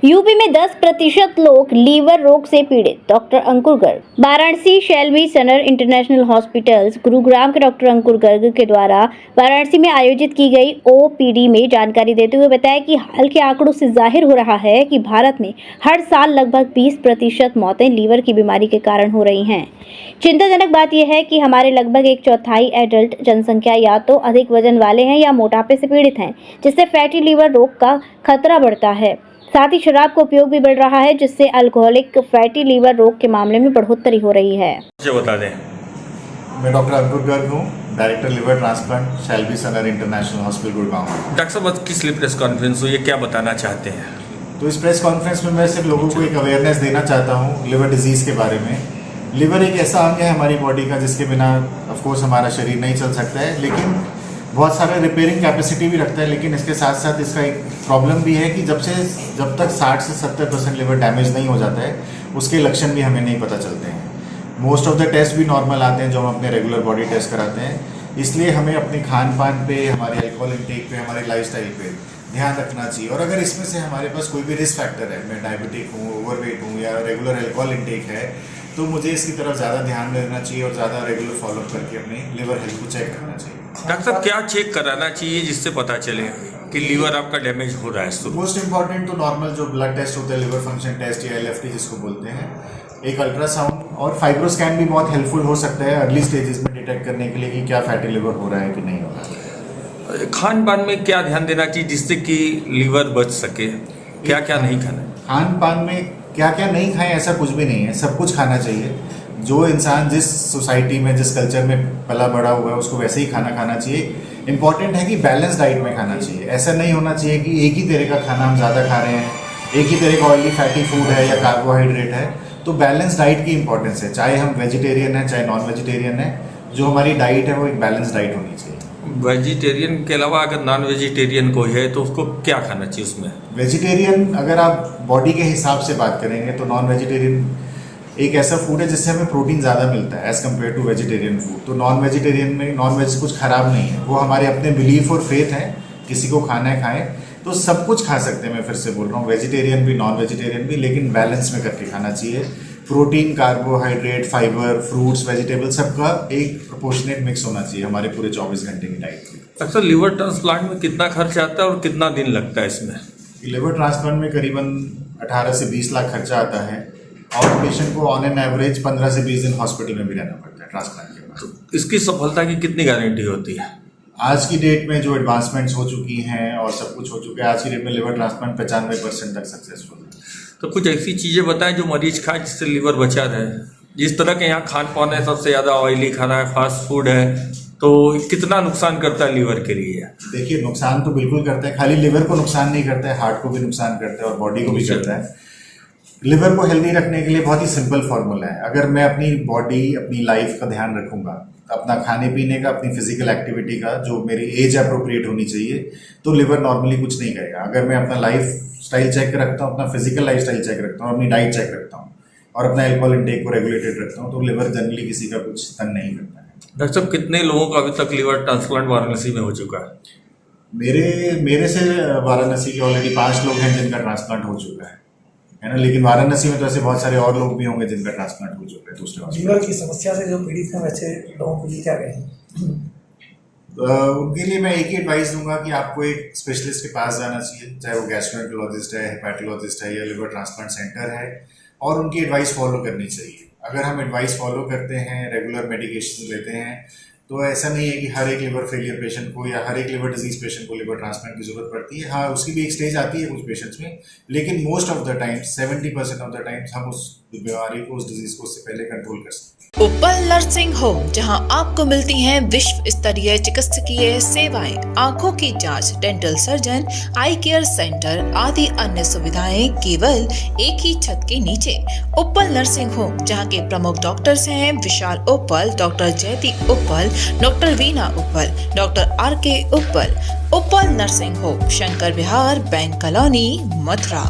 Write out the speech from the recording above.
UP में 10% लोग liver रोग से पीड़ित। Doctor Ankur Garg. Varanasi Shalby Sanar international hospitals Gurugram के डॉक्टर अंकुर गर्ग के द्वारा वाराणसी में आयोजित की गई ओपीडी में जानकारी देते हुए बताया कि हाल के आंकड़ों से जाहिर हो रहा है कि भारत में हर साल लगभग 20% मौतें लीवर की बीमारी के कारण हो रही हैं। चिंताजनक बात यह है कि हमारे लगभग 1/4 एडल्ट जनसंख्या या तो अधिक वजन वाले हैं या मोटापे से पीड़ित हैं, जिससे फैटी लीवर रोग का खतरा बढ़ता है। साथ ही शराब का उपयोग भी बढ़ रहा है, जिससे अल्कोहलिक फैटी लीवर रोग के मामले में बढ़ोतरी हो रही है। मुझे बता दें। मैं डॉक्टर अंकुर गर्ग हूँ, director liver transplant Shalby Sanar international hospital Gurgaon. Doctor साहब, आज किस लिए प्रेस कॉन्फ्रेंस हुई है, क्या बताना चाहते हैं? तो इस प्रेस कॉन्फ्रेंस में मैं सिर्फ लोगों को एक अवेयरनेस देना चाहता हूँ लिवर डिजीज़ के बारे में। लिवर एक ऐसा अंग है हमारी बॉडी का जिसके बिना ऑफ कोर्स हमारा शरीर नहीं चल सकता है, लेकिन बहुत सारे रिपेयरिंग कैपेसिटी भी रखता है। लेकिन इसके साथ साथ इसका एक प्रॉब्लम भी है कि जब तक 60 से 70% लिवर डैमेज नहीं हो जाता है, उसके लक्षण भी हमें नहीं पता चलते हैं। मोस्ट ऑफ द टेस्ट भी नॉर्मल आते हैं जो हम अपने रेगुलर बॉडी टेस्ट कराते हैं। इसलिए हमें अपने खान पान पे, हमारे अल्कोहल इंटेक पे, हमारे लाइफस्टाइल पे ध्यान रखना चाहिए। और अगर इसमें से हमारे पास कोई भी रिस्क फैक्टर है, मैं डायबिटिक हूँ, ओवरवेट हूँ या रेगुलर अल्कोहल इंटेक है, तो मुझे इसकी तरफ ज़्यादा ध्यान देना चाहिए और ज़्यादा रेगुलर फॉलोअप करके अपने लिवर हेल्थ को चेक करना चाहिए। डॉक्टर साहब, क्या चेक कराना चाहिए जिससे पता चले कि लीवर आपका डैमेज हो रहा है? मोस्ट इंपॉर्टेंट तो नॉर्मल जो ब्लड टेस्ट होता है, लिवर फंक्शन टेस्ट या LFT जिसको बोलते हैं, एक अल्ट्रासाउंड और फाइब्रो स्कैन भी बहुत हेल्पफुल हो सकता है अर्ली स्टेजेस में डिटेक्ट करने के लिए कि क्या फैटी लिवर हो रहा है कि नहीं हो रहा है। खान पान में क्या ध्यान देना चाहिए जिससे कि लीवर बच सके? क्या क्या नहीं खाना? खान पान में क्या क्या नहीं खाएं ऐसा कुछ भी नहीं है, सब कुछ खाना चाहिए। जो इंसान जिस सोसाइटी में, जिस कल्चर में पला बड़ा हुआ है, उसको वैसे ही खाना खाना चाहिए। इंपॉर्टेंट है कि बैलेंस डाइट में खाना चाहिए। ऐसा नहीं होना चाहिए कि एक ही तरह का खाना हम ज़्यादा खा रहे हैं, एक ही तरह का ऑयली फैटी फूड है या कार्बोहाइड्रेट है। तो बैलेंस डाइट की इंपॉर्टेंस है, चाहे हम वेजिटेरियन हैं चाहे नॉन वेजिटेरियन है। जो हमारी डाइट है वो एक बैलेंस डाइट होनी चाहिए। वेजिटेरियन के अलावा अगर नॉन वेजिटेरियन कोई है तो उसको क्या खाना चाहिए? उसमें वेजिटेरियन अगर आप बॉडी के हिसाब से बात करेंगे तो नॉन वेजिटेरियन एक ऐसा फूड है जिससे हमें प्रोटीन ज़्यादा मिलता है as compare to vegetarian food. तो नॉन वेजिटेरियन में नॉन वेज कुछ ख़राब नहीं है, वो हमारे अपने बिलीफ और फेथ है। किसी को खाना है खाएं, तो सब कुछ खा सकते हैं। मैं फिर से बोल रहा हूँ, वेजिटेरियन भी नॉन वेजिटेरियन भी, लेकिन बैलेंस में करके खाना चाहिए। Protein, carbohydrate, fibre, fruits, vegetable सबका एक प्रोपोर्शनेट मिक्स होना चाहिए हमारे पूरे 24 घंटे की डाइट में। अक्सर लिवर ट्रांसप्लांट में कितना खर्च आता है और कितना दिन लगता है इसमें? लिवर ट्रांसप्लांट में करीबन 18 से 20 लाख खर्चा आता है और पेशेंट को ऑन एन एवरेज 15 से 20 दिन हॉस्पिटल में भी रहना पड़ता है ट्रांसप्लांट के बाद। तो इसकी सफलता की कितनी गारंटी होती है? आज की डेट में जो एडवांसमेंट्स हो चुकी हैं और सब कुछ हो चुका है, आज की डेट में लिवर ट्रांसप्लांट 95% तक सक्सेसफुल है। तो कुछ ऐसी चीज़ें बताएं जो मरीज खाए जिससे लिवर बचा रहे। जिस तरह के यहाँ खान पान है, सबसे ज़्यादा ऑयली खाना है, फास्ट फूड है, तो कितना नुकसान करता है लीवर के लिए? देखिए, नुकसान तो बिल्कुल करता है। खाली लिवर को नुकसान नहीं करता है, हार्ट को भी नुकसान करता है और बॉडी को भी करता है। लिवर को हेल्दी रखने के लिए बहुत ही सिंपल फॉर्मूला है। अगर मैं अपनी बॉडी, अपनी लाइफ का ध्यान रखूंगा, अपना खाने पीने का, अपनी फिजिकल एक्टिविटी का जो मेरी एज अप्रोप्रिएट होनी चाहिए, तो लिवर नॉर्मली कुछ नहीं करेगा। अगर मैं अपना लाइफ स्टाइल चेक रखता हूँ, अपना फिजिकल लाइफ स्टाइल चेक रखता हूँ, अपनी डाइट चेक रखता हूँ और अपना अल्कोहल इंटेक को रेगुलेटेड रखता हूँ, तो लिवर जनरली किसी का कुछ तंग नहीं करता है। डॉक्टर साहब, कितने लोगों का अभी तक लिवर ट्रांसप्लांट वाराणसी में हो चुका है? मेरे से वाराणसी के ऑलरेडी 5 लोग हैं जिनका ट्रांसप्लांट हो चुका है ना। लेकिन वाराणसी में तो ऐसे बहुत सारे और लोग भी होंगे जिनका ट्रांसप्लांट हो चुका है दूसरे। लीवर की समस्या से जो पीड़ित हैं वैसे लोगों को क्या कहें? उनके लिए मैं एक ही एडवाइस दूंगा कि आपको एक स्पेशलिस्ट के पास जाना चाहिए, चाहे वो गैस्ट्रोएंटरोलॉजिस्ट है, हेपेटोलॉजिस्ट है या लिवर ट्रांसप्लांट सेंटर है, और उनकी एडवाइस फॉलो करनी चाहिए। अगर हम एडवाइस फॉलो करते हैं, रेगुलर मेडिकेशन लेते हैं, तो ऐसा नहीं है कि हर एक लिवर फेलियर पेशेंट को या हर एक लिवर डिजीज पेशेंट को लिवर ट्रांसप्लांट की जरूरत पड़ती है। हाँ, उसकी भी एक स्टेज आती है कुछ पेशेंट्स में, लेकिन most of the times 70% of the times हम उस बीमारी को, उस डिजीज को उससे पहले कंट्रोल कर सकते हैं। उपल नर्सिंग होम, जहां आपको मिलती हैं विश्व स्तरीय चिकित्सकीय सेवाएं, आंखों की जांच, डेंटल सर्जन, आई केयर सेंटर आदि अन्य सुविधाएं केवल एक ही छत के नीचे। उपल नर्सिंग होम, जहां के प्रमुख डॉक्टर्स हैं विशाल उपल, डॉक्टर जयती उपल, डॉक्टर वीना उपल, डॉक्टर RK उपल। उपल नर्सिंग होम, शंकर विहार, बैंक कॉलोनी, मथुरा।